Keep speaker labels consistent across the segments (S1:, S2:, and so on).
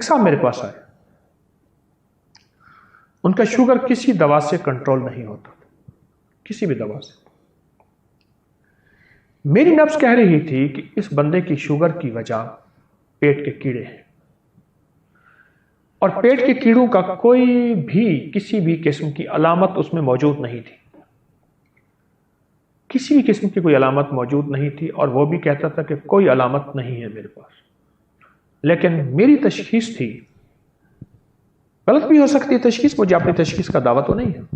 S1: साहब मेरे पास आए, उनका शुगर किसी दवा से कंट्रोल नहीं होता, किसी भी दवा से। मेरी नब्ज कह रही थी कि इस बंदे की शुगर की वजह पेट के कीड़े हैं, और पेट के कीड़ों का कोई भी किसी भी किस्म की अलामत उसमें मौजूद नहीं थी, किसी भी किस्म की कोई अलामत मौजूद नहीं थी। और वो भी कहता था कि कोई अलामत नहीं है मेरे पास। लेकिन मेरी तशखीस थी, गलत भी हो सकती है तशखीस, मुझे अपनी तशखीस का दावा तो नहीं है,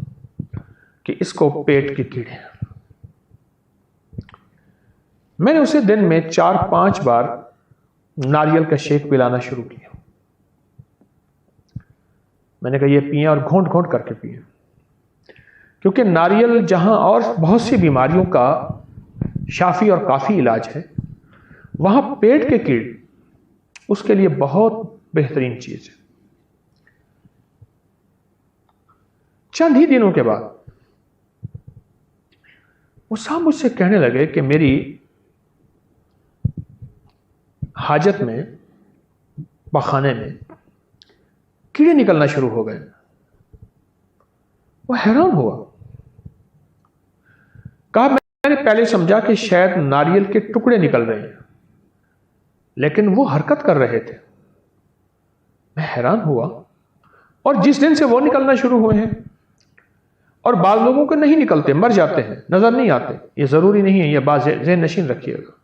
S1: कि इसको पेट के कीड़े हैं। मैंने उसे दिन में 4-5 बार नारियल का शेक पिलाना शुरू किया। मैंने कहा ये पिए और घोंट घोंट करके पिए, क्योंकि नारियल जहां और बहुत सी बीमारियों का शाफी और काफी इलाज है, वहां पेट के कीड़े उसके लिए बहुत बेहतरीन चीज है। चंद ही दिनों के बाद वो साहब मुझसे कहने लगे कि मेरी हाजत में, पखाने में कीड़े निकलना शुरू हो गए। वो हैरान हुआ। कहा मैंने पहले समझा कि शायद नारियल के टुकड़े निकल रहे हैं, लेकिन वो हरकत कर रहे थे। मैं हैरान हुआ। और जिस दिन से वो निकलना शुरू हुए हैं, और बाल लोगों के नहीं निकलते, मर जाते हैं, नजर नहीं आते, ये जरूरी नहीं है, ये बात ज़हन नशीन रखिएगा।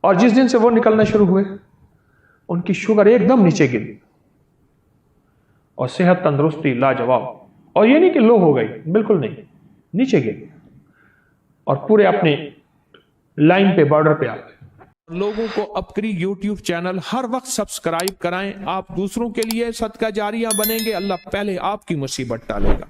S1: और जिस दिन से वो निकलना शुरू हुए, उनकी शुगर एकदम नीचे गिरी और सेहत तंदुरुस्ती लाजवाब। और ये नहीं कि लो हो गई, बिल्कुल नहीं, नीचे गिरी और पूरे अपने लाइन पे, बॉर्डर पे आ गए।
S2: लोगों को अपनी YouTube चैनल हर वक्त सब्सक्राइब कराएं। आप दूसरों के लिए सदका जारिया बनेंगे, अल्लाह पहले आपकी मुसीबत टालेगा।